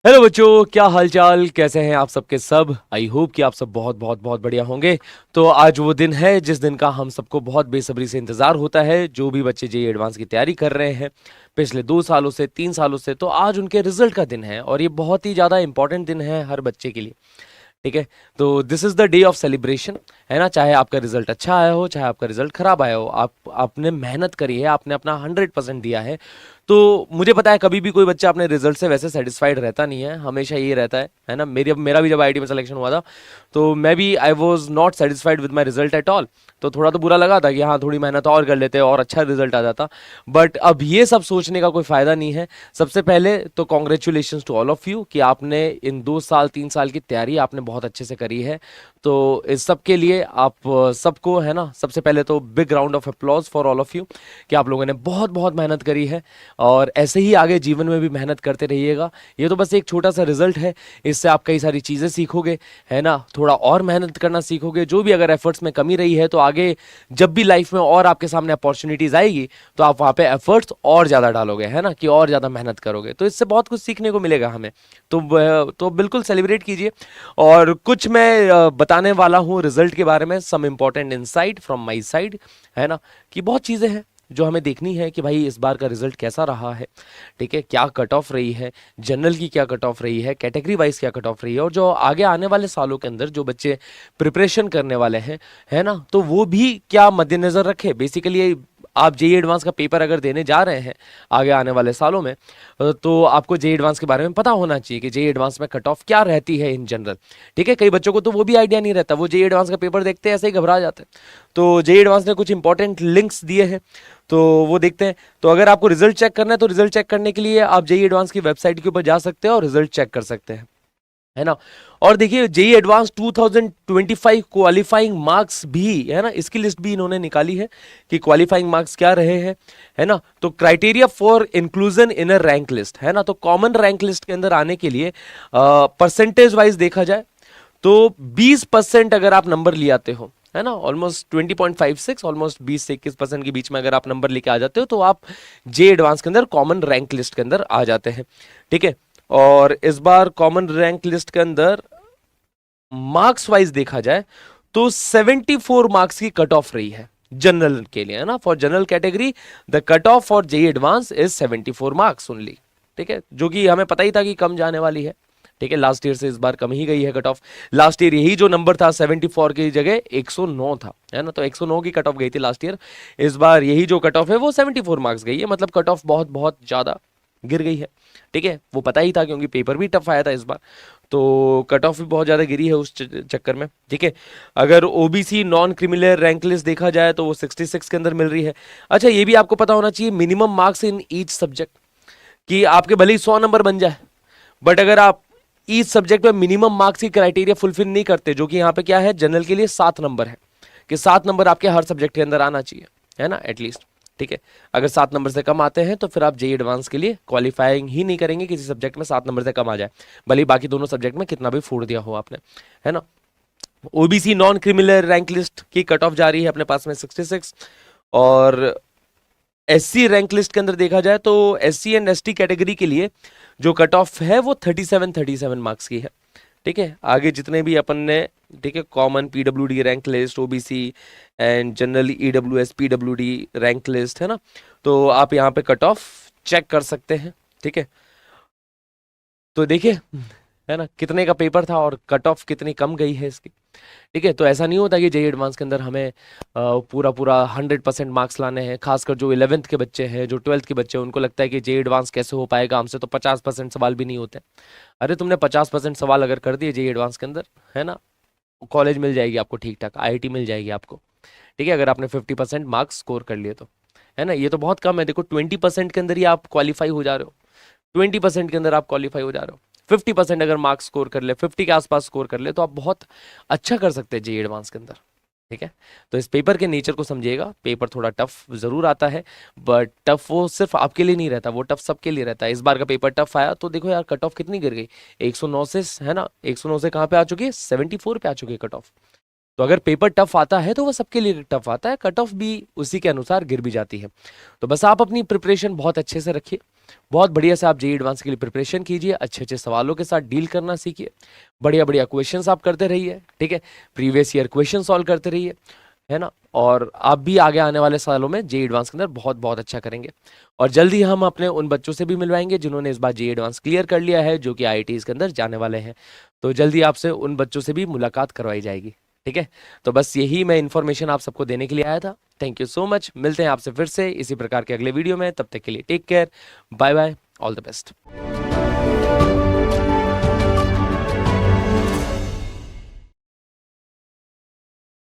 Hello बच्चों, क्या हालचाल, कैसे हैं आप सबके सब। आई होप कि आप सब बहुत बहुत बहुत बढ़िया होंगे। तो आज वो दिन है जिस दिन का हम सबको बहुत बेसब्री से इंतजार होता है। जो भी बच्चे जेई एडवांस की तैयारी कर रहे हैं पिछले 2 सालों से 3 सालों से, तो आज उनके रिजल्ट का दिन है और ये बहुत ही ज़्यादा इंपॉर्टेंट दिन है हर बच्चे के लिए। ठीक है। तो this is the day of celebration, है ना। चाहे आपका रिजल्ट अच्छा आया हो, चाहे आपका रिजल्ट खराब आया हो, आपने मेहनत करी है, आपने अपना 100% दिया है। तो मुझे पता है कभी भी कोई बच्चा अपने रिजल्ट से वैसे सेटिस्फाइड रहता नहीं है, हमेशा ये रहता है ना। मेरा भी जब आईटी में सिलेक्शन हुआ था तो मैं भी I was not satisfied with my result at all. तो थोड़ा तो बुरा लगा था कि हाँ, थोड़ी मेहनत और कर लेते और अच्छा रिजल्ट आ जाता। बट अब ये सब सोचने का कोई फायदा नहीं है। सबसे पहले तो congratulation to all of you कि आपने इन 2 साल 3 साल की तैयारी आपने बहुत अच्छे से करी है। तो इस सब के लिए आप सबको, है ना, सबसे पहले तो big round of applause for all of you कि आप लोगों ने बहुत बहुत मेहनत करी है और ऐसे ही आगे जीवन में भी मेहनत करते रहिएगा। ये तो बस एक छोटा सा रिजल्ट है, इससे आप कई सारी चीज़ें सीखोगे, है ना। थोड़ा और मेहनत करना सीखोगे। जो भी अगर एफर्ट्स में कमी रही है तो आगे जब भी लाइफ में और आपके सामने अपॉर्चुनिटीज आएगी तो आप वहाँ पे एफर्ट्स और ज़्यादा डालोगे, है ना, कि और ज़्यादा मेहनत करोगे। तो इससे बहुत कुछ सीखने को मिलेगा हमें। तो बिल्कुल सेलिब्रेट कीजिए। और कुछ मैं बताने वाला हूँ रिजल्ट के बारे में, some important insight from my side, है ना, कि बहुत चीज़ें हैं जो हमें देखनी है कि भाई इस बार का रिजल्ट कैसा रहा है। ठीक है, क्या कट ऑफ रही है, जनरल की क्या कट ऑफ रही है, कैटेगरी वाइज क्या कट ऑफ रही है, और जो आगे आने वाले सालों के अंदर जो बच्चे प्रिपरेशन करने वाले हैं, है ना, तो वो भी क्या मद्देनजर रखे। बेसिकली आप जेई एडवांस का पेपर अगर देने जा रहे हैं आगे आने वाले सालों में, तो आपको जेई एडवांस के बारे में पता होना चाहिए कि जेई एडवांस में कट ऑफ क्या रहती है इन जनरल। ठीक है, कई बच्चों को तो वो भी आइडिया नहीं रहता, वो जेई एडवांस का पेपर देखते हैं ऐसे ही घबरा जाते हैं। तो जेई एडवांस ने कुछ इंपॉर्टेंट लिंक्स दिए हैं, तो वो देखते हैं। तो अगर आपको रिजल्ट चेक करना है तो रिजल्ट चेक करने के लिए आप जेई एडवांस की वेबसाइट के ऊपर जा सकते हैं और रिजल्ट चेक कर सकते हैं, है ना। और देखिए जेई एडवांस 2025 क्वालिफाइंग मार्क्स भी, है ना, इसकी लिस्ट भी इन्होंने निकाली है कि क्वालिफाइंग मार्क्स क्या रहे हैं, है ना। तो criteria for inclusion in a rank list, है ना, तो कॉमन रैंक लिस्ट के अंदर आने के लिए परसेंटेज वाइज देखा जाए तो 20% अगर आप नंबर ले आते हो, है ना, ऑलमोस्ट 20.56, ऑलमोस्ट 20 से 21% के बीच में अगर आप नंबर लेके आ जाते हो तो आप जे एडवांस के अंदर कॉमन रैंक लिस्ट के अंदर आ जाते हैं। ठीक है। और इस बार कॉमन रैंक लिस्ट के अंदर मार्क्स वाइज देखा जाए तो 74 मार्क्स की कट ऑफ रही है जनरल के लिए, है ना। For general category the cut off for JEE advance is 74 marks only. ठीक है, जो कि हमें पता ही था कि कम जाने वाली है। ठीक है, लास्ट ईयर से इस बार कम ही गई है कट ऑफ। लास्ट ईयर यही जो नंबर था 74 की जगह 109 था, है ना, तो 109 की कट ऑफ गई थी लास्ट ईयर। इस बार यही जो कट ऑफ है वो 74 मार्क्स गई है, मतलब कट ऑफ बहुत बहुत ज्यादा गिर गई है। ठीक है, वो पता ही था क्योंकि पेपर भी टफ आया था इस बार, तो कट ऑफ भी बहुत ज़्यादा गिरी है उस चक्कर में। ठीक है, अगर OBC non criminal rank list देखा जाए तो वो 66 के अंदर मिल रही है। अच्छा, ये भी आपको पता होना चाहिए minimum marks in each subject, कि आपके भले ही 100 नंबर बन जाए, बट अगर आप ईच सब्जेक्ट में मिनिमम मार्क्स की क्राइटेरिया फुलफिल नहीं करते, जो कि यहाँ पे क्या है, जनरल के लिए 7 नंबर है, कि 7 नंबर आपके हर सब्जेक्ट के अंदर आना चाहिए, है ना, एटलीस्ट। ठीक है, अगर 7 नंबर से कम आते हैं तो फिर आप जेई एडवांस के लिए क्वालिफाइंग ही नहीं करेंगे किसी सब्जेक्ट में 7 नंबर से कम आ जाए, भले ही बाकी दोनों सब्जेक्ट में कितना भी फोड़ दिया हो आपने, है ना। OBC non criminal rank list की कट ऑफ जा रही है अपने पास में 66। और एससी रैंक लिस्ट के अंदर देखा जाए तो एससी एंड एसटी कैटेगरी के लिए जो कट ऑफ है वो 37 मार्क्स की है। ठीक है, आगे जितने भी अपन ने, ठीक है, common PWD rank list, OBC and general EWS PWD rank list, है ना, तो आप यहाँ पे कट ऑफ चेक कर सकते हैं। ठीक है, तो देखिए, है ना, कितने का पेपर था और कट ऑफ कितनी कम गई है इसकी। ठीक है, तो ऐसा नहीं होता कि जेई एडवांस के अंदर हमें पूरा पूरा 100% मार्क्स लाने हैं। खासकर जो 11th के बच्चे हैं, जो 12th के बच्चे हैं, उनको लगता है कि जेई एडवांस कैसे हो पाएगा, हमसे तो 50% सवाल भी नहीं होते। अरे तुमने 50% सवाल अगर कर दिए जेई एडवांस के अंदर, है ना, कॉलेज मिल जाएगी आपको ठीक ठाक, आईआईटी मिल जाएगी आपको। ठीक है, अगर आपने 50% मार्क्स स्कोर कर लिए तो, है ना। ये तो बहुत कम है, देखो 20% के अंदर ही आप क्वालिफाई हो जा रहे हो, 20% के अंदर आप क्वालिफाई हो जा रहे हो। 50% अगर मार्क्स स्कोर कर ले, 50 के आसपास स्कोर कर ले, तो आप बहुत अच्छा कर सकते हैं जेई एडवांस के अंदर। ठीक है, तो इस पेपर के नेचर को समझिएगा। पेपर थोड़ा टफ जरूर आता है, बट टफ वो सिर्फ आपके लिए नहीं रहता, वो टफ सबके लिए रहता है। इस बार का पेपर टफ आया तो देखो यार, कट ऑफ कितनी गिर गई, 109 से, है ना, 109 से कहाँ पे आ चुकी है, 74 पे आ चुकी है कट ऑफ। तो अगर पेपर टफ आता है तो वो सबके लिए टफ आता है, कट ऑफ भी उसी के अनुसार गिर भी जाती है। तो बस आप अपनी प्रिपरेशन बहुत अच्छे से रखिए, बहुत बढ़िया से आप जेईई एडवांस के लिए प्रिपरेशन कीजिए, अच्छे अच्छे सवालों के साथ डील करना सीखिए, बढ़िया बढ़िया क्वेश्चंस आप करते रहिए, ठीक है, प्रीवियस ईयर क्वेश्चन सॉल्व करते रहिए, है ना। और आप भी आगे आने वाले सालों में जेईई एडवांस के अंदर बहुत बहुत अच्छा करेंगे। और जल्दी हम अपने उन बच्चों से भी मिलवाएंगे जिन्होंने इस बार जेईई एडवांस क्लियर कर लिया है, जो कि आईआईटीज के अंदर जाने वाले हैं। तो जल्दी आपसे उन बच्चों से भी मुलाकात करवाई जाएगी, ठीक है। तो बस यही मैं इन्फॉर्मेशन आप सबको देने के लिए आया था। थैंक यू सो मच, मिलते हैं आपसे फिर से इसी प्रकार के अगले वीडियो में, तब तक के लिए take care, bye bye, all the best.